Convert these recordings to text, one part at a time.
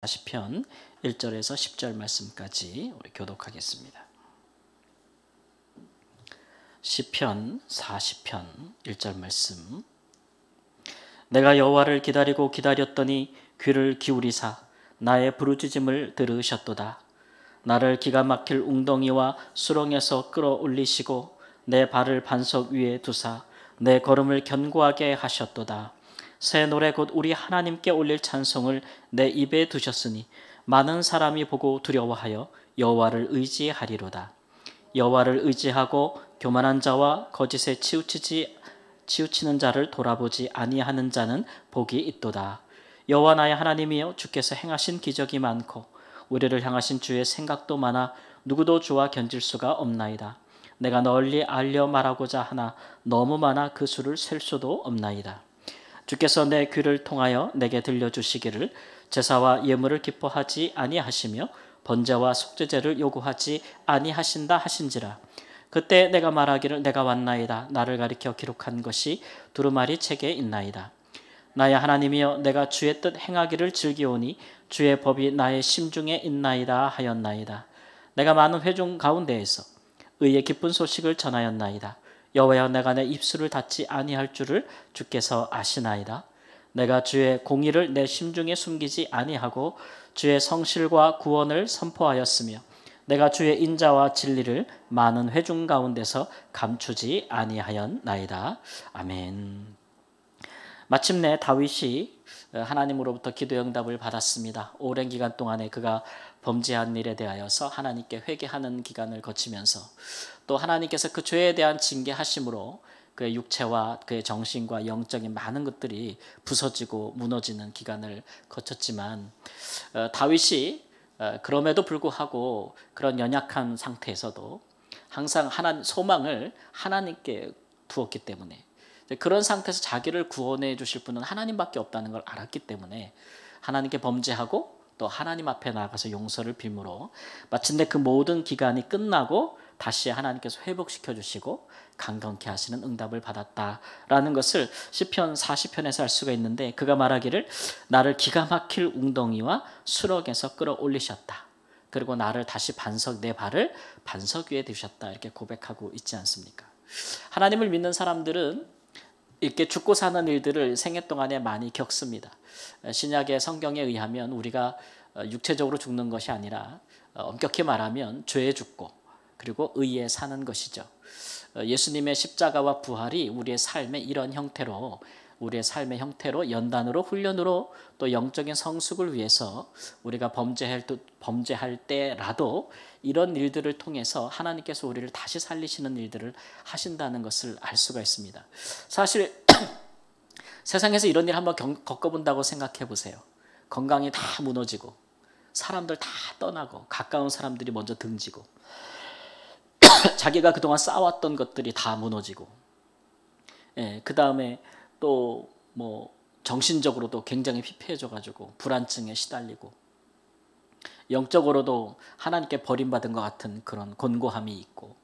시편 1절에서 10절 말씀까지 우리 교독하겠습니다. 시편 40편 1절 말씀. 내가 여호와를 기다리고 기다렸더니 귀를 기울이사 나의 부르짖음을 들으셨도다. 나를 기가 막힐 웅덩이와 수렁에서 끌어올리시고 내 발을 반석 위에 두사 내 걸음을 견고하게 하셨도다. 새 노래 곧 우리 하나님께 올릴 찬송을 내 입에 두셨으니 많은 사람이 보고 두려워하여 여호와를 의지하리로다. 여호와를 의지하고 교만한 자와 거짓에 치우치는 자를 돌아보지 아니하는 자는 복이 있도다. 여호와 나의 하나님이여, 주께서 행하신 기적이 많고 우리를 향하신 주의 생각도 많아 누구도 주와 견질 수가 없나이다. 내가 널리 알려 말하고자 하나 너무 많아 그 수를 셀 수도 없나이다. 주께서 내 귀를 통하여 내게 들려주시기를 제사와 예물을 기뻐하지 아니하시며 번제와 속죄제를 요구하지 아니하신다 하신지라. 그때 내가 말하기를 내가 왔나이다. 나를 가리켜 기록한 것이 두루마리 책에 있나이다. 나의 하나님이여, 내가 주의 뜻 행하기를 즐기오니 주의 법이 나의 심중에 있나이다 하였나이다. 내가 많은 회중 가운데에서 의의 기쁜 소식을 전하였나이다. 여호와여, 내가 내 입술을 닫지 아니할 줄을 주께서 아시나이다. 내가 주의 공의를 내 심중에 숨기지 아니하고 주의 성실과 구원을 선포하였으며 내가 주의 인자와 진리를 많은 회중 가운데서 감추지 아니하였나이다. 아멘. 마침내 다윗이 하나님으로부터 기도 응답을 받았습니다. 오랜 기간 동안에 그가 범죄한 일에 대하여서 하나님께 회개하는 기간을 거치면서 또 하나님께서 그 죄에 대한 징계하심으로 그의 육체와 그의 정신과 영적인 많은 것들이 부서지고 무너지는 기간을 거쳤지만 다윗이 그럼에도 불구하고 그런 연약한 상태에서도 항상 소망을 하나님께 두었기 때문에, 그런 상태에서 자기를 구원해 주실 분은 하나님밖에 없다는 걸 알았기 때문에 하나님께 범죄하고 또 하나님 앞에 나가서 용서를 빌므로 마침내 그 모든 기간이 끝나고 다시 하나님께서 회복시켜 주시고 강건케 하시는 응답을 받았다라는 것을 시편 40편에서 알 수가 있는데, 그가 말하기를 나를 기가 막힐 웅덩이와 수렁에서 끌어올리셨다. 그리고 나를 다시 내 발을 반석 위에 두셨다. 이렇게 고백하고 있지 않습니까? 하나님을 믿는 사람들은 이렇게 죽고 사는 일들을 생애 동안에 많이 겪습니다. 신약의 성경에 의하면 우리가 육체적으로 죽는 것이 아니라 엄격히 말하면 죄에 죽고 그리고 의에 사는 것이죠. 예수님의 십자가와 부활이 우리의 삶의 이런 형태로, 우리의 삶의 형태로 연단으로 훈련으로 또 영적인 성숙을 위해서 우리가 범죄할 때라도 이런 일들을 통해서 하나님께서 우리를 다시 살리시는 일들을 하신다는 것을 알 수가 있습니다. 사실 세상에서 이런 일 한번 겪어본다고 생각해 보세요. 건강이 다 무너지고 사람들 다 떠나고 가까운 사람들이 먼저 등지고 자기가 그동안 쌓아왔던 것들이 다 무너지고, 그 다음에 또 정신적으로도 굉장히 피폐해져가지고 불안증에 시달리고 영적으로도 하나님께 버림받은 것 같은 그런 곤고함이 있고,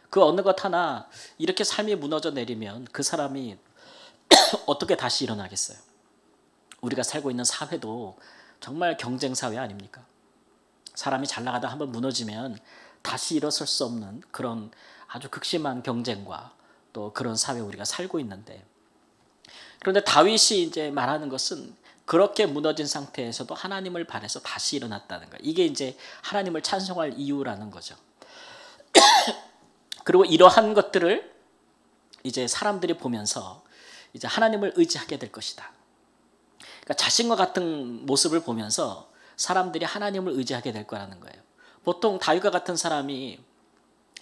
그 어느 것 하나 이렇게 삶이 무너져 내리면 그 사람이 어떻게 다시 일어나겠어요? 우리가 살고 있는 사회도 정말 경쟁사회 아닙니까? 사람이 잘 나가다 한번 무너지면 다시 일어설 수 없는 그런 아주 극심한 경쟁과 또 그런 사회에 우리가 살고 있는데, 그런데 다윗이 이제 말하는 것은 그렇게 무너진 상태에서도 하나님을 바라서 다시 일어났다는 거예요. 이게 이제 하나님을 찬송할 이유라는 거죠. 그리고 이러한 것들을 이제 사람들이 보면서 이제 하나님을 의지하게 될 것이다. 그러니까 자신과 같은 모습을 보면서 사람들이 하나님을 의지하게 될 거라는 거예요. 보통 다윗과 같은 사람이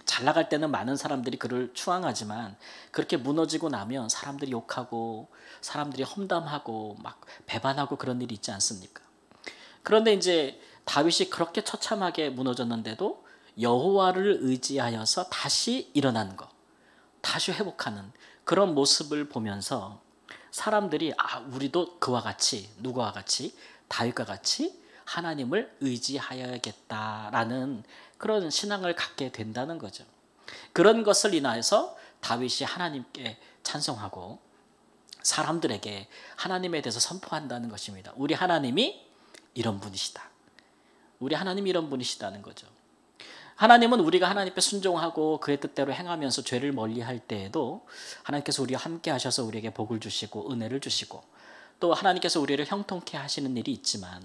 잘 나갈 때는 많은 사람들이 그를 추앙하지만 그렇게 무너지고 나면 사람들이 욕하고 사람들이 험담하고 막 배반하고 그런 일이 있지 않습니까? 그런데 이제 다윗이 그렇게 처참하게 무너졌는데도 여호와를 의지하여서 다시 일어나는 것, 다시 회복하는 그런 모습을 보면서 사람들이 우리도 그와 같이, 누구와 같이, 다윗과 같이 하나님을 의지하여야겠다라는 그런 신앙을 갖게 된다는 거죠. 그런 것을 인하여서 다윗이 하나님께 찬송하고 사람들에게 하나님에 대해서 선포한다는 것입니다. 우리 하나님이 이런 분이시다. 우리 하나님이 이런 분이시다는 거죠. 하나님은 우리가 하나님 앞에 순종하고 그의 뜻대로 행하면서 죄를 멀리할 때에도 하나님께서 우리와 함께 하셔서 우리에게 복을 주시고 은혜를 주시고 또 하나님께서 우리를 형통케 하시는 일이 있지만,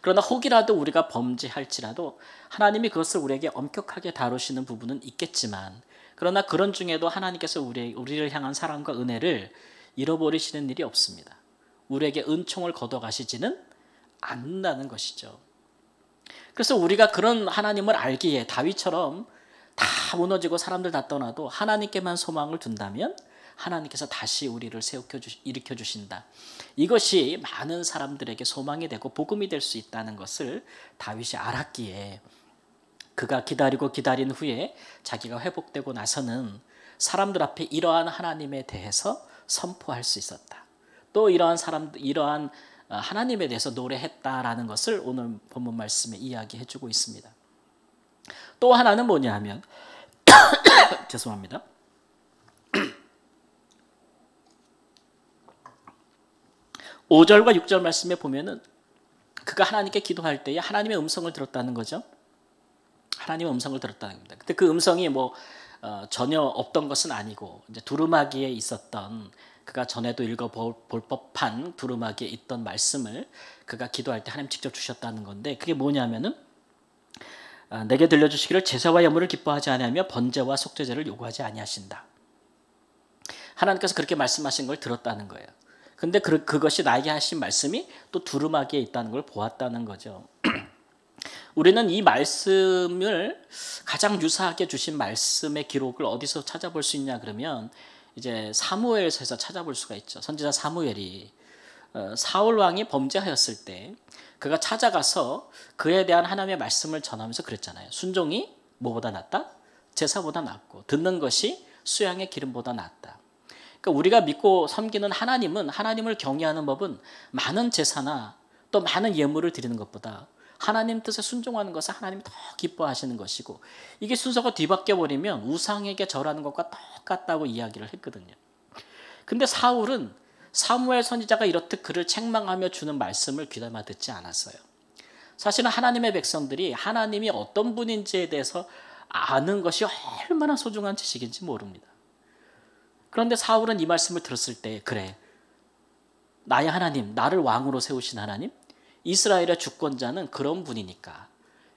그러나 혹이라도 우리가 범죄할지라도 하나님이 그것을 우리에게 엄격하게 다루시는 부분은 있겠지만, 그러나 그런 중에도 하나님께서 우리를 향한 사랑과 은혜를 잃어버리시는 일이 없습니다. 우리에게 은총을 걷어가시지는 않는다는 것이죠. 그래서 우리가 그런 하나님을 알기에 다윗처럼 다 무너지고 사람들 다 떠나도 하나님께만 소망을 둔다면 하나님께서 다시 우리를 일으켜 주신다. 이것이 많은 사람들에게 소망이 되고 복음이 될 수 있다는 것을 다윗이 알았기에 그가 기다리고 기다린 후에 자기가 회복되고 나서는 사람들 앞에 이러한 하나님에 대해서 선포할 수 있었다. 또 이러한 하나님에 대해서 노래했다라는 것을 오늘 본문 말씀에 이야기해 주고 있습니다. 또 하나는 뭐냐 하면 죄송합니다. 5절과 6절 말씀에 보면은 그가 하나님께 기도할 때에 하나님의 음성을 들었다는 거죠. 하나님의 음성을 들었다는 겁니다. 근데 그 음성이 전혀 없던 것은 아니고 이제 두루마기에 있었던, 그가 전에도 읽어볼 법한 두루마기에 있던 말씀을 그가 기도할 때 하나님 직접 주셨다는 건데, 그게 뭐냐면은 내게 들려주시기를 제사와 예물을 기뻐하지 아니하며 번제와 속죄제를 요구하지 아니하신다. 하나님께서 그렇게 말씀하신 걸 들었다는 거예요. 근데 그것이 나에게 하신 말씀이 또 두루마기에 있다는 걸 보았다는 거죠. 우리는 이 말씀을 가장 유사하게 주신 말씀의 기록을 어디서 찾아볼 수 있냐 그러면 이제 사무엘서에서 찾아볼 수가 있죠. 선지자 사무엘이 사울 왕이 범죄하였을 때 그가 찾아가서 그에 대한 하나님의 말씀을 전하면서 그랬잖아요. 순종이 뭐보다 낫다? 제사보다 낫고 듣는 것이 수양의 기름보다 낫다. 그러니까 우리가 믿고 섬기는 하나님은, 하나님을 경외하는 법은 많은 제사나 또 많은 예물을 드리는 것보다 하나님 뜻에 순종하는 것을 하나님이 더 기뻐하시는 것이고, 이게 순서가 뒤바뀌어 버리면 우상에게 절하는 것과 똑같다고 이야기를 했거든요. 근데 사울은 사무엘 선지자가 이렇듯 그를 책망하며 주는 말씀을 귀담아 듣지 않았어요. 사실은 하나님의 백성들이 하나님이 어떤 분인지에 대해서 아는 것이 얼마나 소중한 지식인지 모릅니다. 그런데 사울은 이 말씀을 들었을 때, 그래, 나의 하나님, 나를 왕으로 세우신 하나님, 이스라엘의 주권자는 그런 분이니까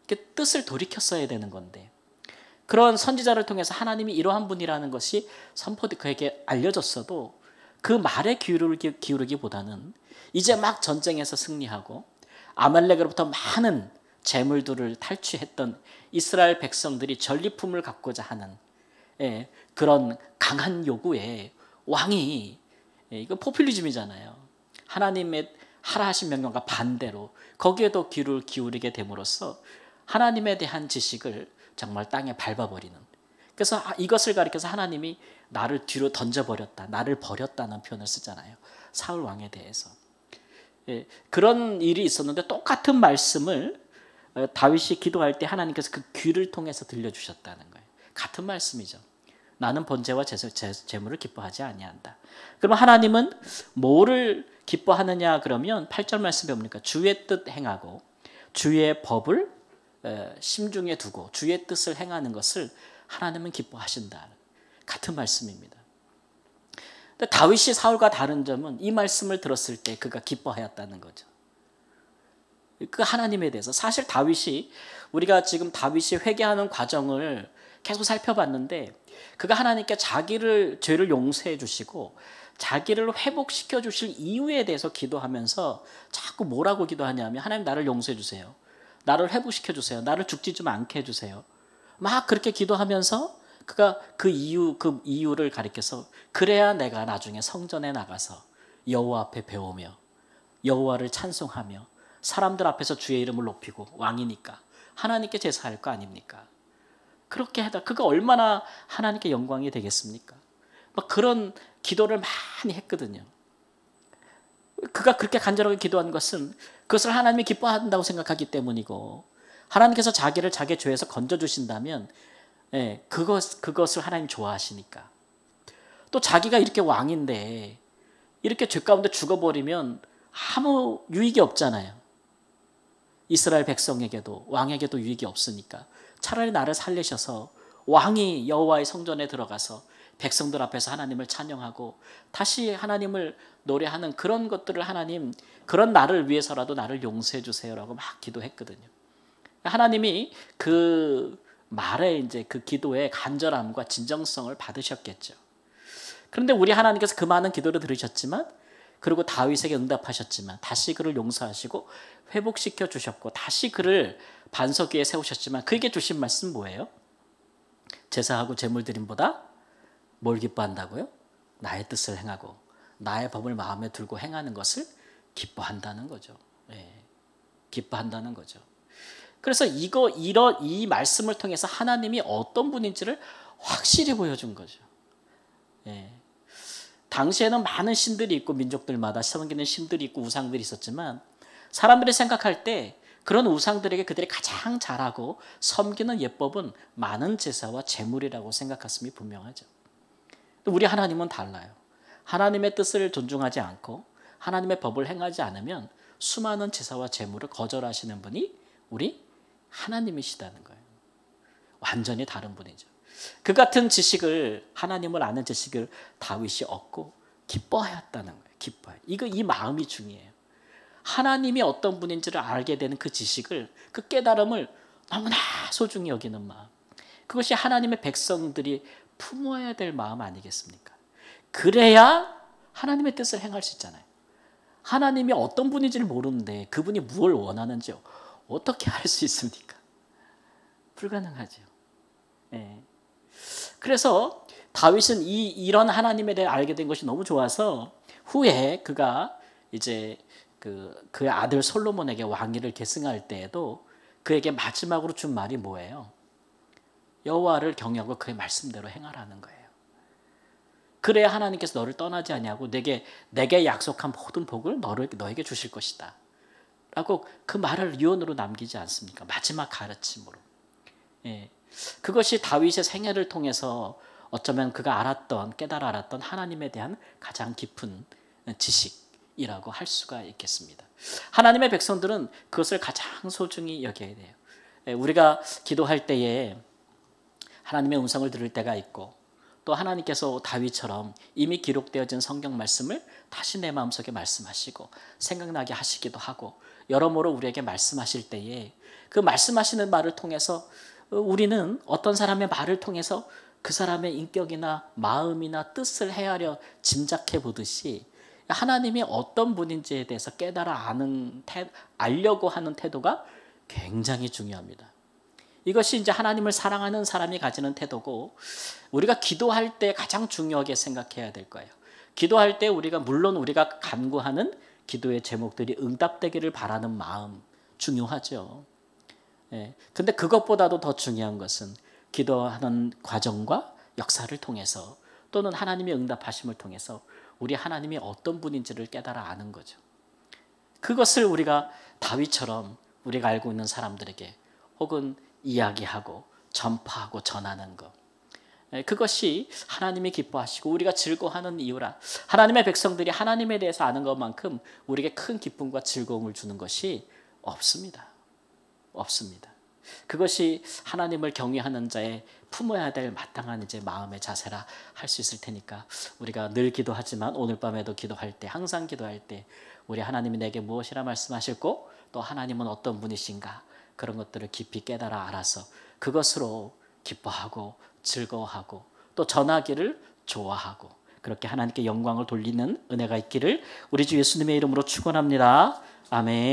이렇게 뜻을 돌이켰어야 되는 건데, 그런 선지자를 통해서 하나님이 이러한 분이라는 것이 그에게 알려졌어도 그 말에 기울이기보다는 이제 막 전쟁에서 승리하고 아말렉으로부터 많은 재물들을 탈취했던 이스라엘 백성들이 전리품을 갖고자 하는 그런 강한 요구에 왕이, 이건 포퓰리즘이잖아요. 하나님의 하라 하신 명령과 반대로 거기에도 귀를 기울이게 됨으로써 하나님에 대한 지식을 정말 땅에 밟아버리는, 그래서 이것을 가리켜서 하나님이 나를 뒤로 던져버렸다, 나를 버렸다는 표현을 쓰잖아요. 사울 왕에 대해서. 그런 일이 있었는데 똑같은 말씀을 다윗이 기도할 때 하나님께서 그 귀를 통해서 들려주셨다는 거예요. 같은 말씀이죠. 나는 번제와 제물을 기뻐하지 아니한다. 그럼 하나님은 뭐를 기뻐하느냐 그러면 8절 말씀에 뭡니까? 주의 뜻 행하고 주의 법을 심중에 두고 주의 뜻을 행하는 것을 하나님은 기뻐하신다. 같은 말씀입니다. 근데 다윗이 사울과 다른 점은 이 말씀을 들었을 때 그가 기뻐하였다는 거죠. 그 하나님에 대해서, 사실 다윗이, 우리가 지금 다윗이 회개하는 과정을 계속 살펴봤는데 그가 하나님께 자기를 죄를 용서해 주시고 자기를 회복시켜 주실 이유에 대해서 기도하면서 자꾸 뭐라고 기도하냐면, 하나님 나를 용서해 주세요, 나를 회복시켜 주세요, 나를 죽지 좀 않게 해주세요. 막 그렇게 기도하면서 그가 그 이유를 가리켜서, 그래야 내가 나중에 성전에 나가서 여호와 앞에 배우며 여호와를 찬송하며 사람들 앞에서 주의 이름을 높이고 왕이니까 하나님께 제사할 거 아닙니까? 그렇게 하다 그가 얼마나 하나님께 영광이 되겠습니까? 막 그런 기도를 많이 했거든요. 그가 그렇게 간절하게 기도한 것은 그것을 하나님이 기뻐한다고 생각하기 때문이고, 하나님께서 자기를 자기의 죄에서 건져주신다면 그것을 하나님 좋아하시니까. 또 자기가 이렇게 왕인데 이렇게 죄 가운데 죽어버리면 아무 유익이 없잖아요. 이스라엘 백성에게도 왕에게도 유익이 없으니까 차라리 나를 살리셔서 왕이 여호와의 성전에 들어가서 백성들 앞에서 하나님을 찬양하고 다시 하나님을 노래하는 그런 것들을 하나님, 그런 나를 위해서라도 나를 용서해 주세요라고 막 기도했거든요. 하나님이 그 말에 이제 그 기도의 간절함과 진정성을 받으셨겠죠. 그런데 우리 하나님께서 그 많은 기도를 들으셨지만, 그리고 다윗에게 응답하셨지만 다시 그를 용서하시고 회복시켜 주셨고 다시 그를 반석 위에 세우셨지만 그에게 주신 말씀 뭐예요? 제사하고 제물드림보다 뭘 기뻐한다고요? 나의 뜻을 행하고 나의 법을 마음에 두고 행하는 것을 기뻐한다는 거죠. 기뻐한다는 거죠. 그래서 이 말씀을 통해서 하나님이 어떤 분인지를 확실히 보여준 거죠. 당시에는 많은 신들이 있고 민족들마다 섬기는 신들이 있고 우상들이 있었지만 사람들이 생각할 때 그런 우상들에게 그들이 가장 잘하고 섬기는 예법은 많은 제사와 제물이라고 생각했음이 분명하죠. 우리 하나님은 달라요. 하나님의 뜻을 존중하지 않고 하나님의 법을 행하지 않으면 수많은 제사와 제물을 거절하시는 분이 우리 하나님이시다는 거예요. 완전히 다른 분이죠. 그 같은 지식을, 하나님을 아는 지식을 다윗이 얻고 기뻐하였다는 거예요. 기뻐해. 이 마음이 중요해요. 하나님이 어떤 분인지를 알게 되는 그 지식을, 그 깨달음을 너무나 소중히 여기는 마음. 그것이 하나님의 백성들이 품어야 될 마음 아니겠습니까? 그래야 하나님의 뜻을 행할 수 있잖아요. 하나님이 어떤 분인지를 모르는데 그분이 무엇을 원하는지 어떻게 알 수 있습니까? 불가능하죠. 그래서 다윗은 이런 하나님에 대해 알게 된 것이 너무 좋아서 후에 그가 이제 그의 아들 솔로몬에게 왕위를 계승할 때에도 그에게 마지막으로 준 말이 뭐예요? 여호와를 경외하고 그의 말씀대로 행하라는 거예요. 그래야 하나님께서 너를 떠나지 아니하고 내게 약속한 모든 복을 너에게 주실 것이다 라고 그 말을 유언으로 남기지 않습니까? 마지막 가르침으로. 그것이 다윗의 생애를 통해서 어쩌면 그가 깨달아 알았던 하나님에 대한 가장 깊은 지식이라고 할 수가 있겠습니다. 하나님의 백성들은 그것을 가장 소중히 여겨야 돼요. 우리가 기도할 때에 하나님의 음성을 들을 때가 있고 또 하나님께서 다윗처럼 이미 기록되어진 성경 말씀을 다시 내 마음속에 말씀하시고 생각나게 하시기도 하고 여러모로 우리에게 말씀하실 때에 그 말씀하시는 말을 통해서 우리는 어떤 사람의 말을 통해서 그 사람의 인격이나 마음이나 뜻을 헤아려 짐작해 보듯이 하나님이 어떤 분인지에 대해서 깨달아 알려고 하는 태도가 굉장히 중요합니다. 이것이 이제 하나님을 사랑하는 사람이 가지는 태도고 우리가 기도할 때 가장 중요하게 생각해야 될 거예요. 기도할 때 물론 우리가 간구하는 기도의 제목들이 응답되기를 바라는 마음 중요하죠. 근데 그것보다도 더 중요한 것은 기도하는 과정과 역사를 통해서 또는 하나님의 응답하심을 통해서 우리 하나님이 어떤 분인지를 깨달아 아는 거죠. 그것을 우리가 다윗처럼 우리가 알고 있는 사람들에게 혹은 이야기하고 전파하고 전하는 것. 그것이 하나님이 기뻐하시고 우리가 즐거워하는 이유라. 하나님의 백성들이 하나님에 대해서 아는 것만큼 우리에게 큰 기쁨과 즐거움을 주는 것이 없습니다. 없습니다. 그것이 하나님을 경외하는 자의 품어야 될 마땅한 이제 마음의 자세라 할 수 있을 테니까 우리가 늘 기도하지만 오늘 밤에도 기도할 때 항상 기도할 때 우리 하나님이 내게 무엇이라 말씀하실고 또 하나님은 어떤 분이신가 그런 것들을 깊이 깨달아 알아서 그것으로 기뻐하고 즐거워하고 또 전하기를 좋아하고 그렇게 하나님께 영광을 돌리는 은혜가 있기를 우리 주 예수님의 이름으로 축원합니다. 아멘.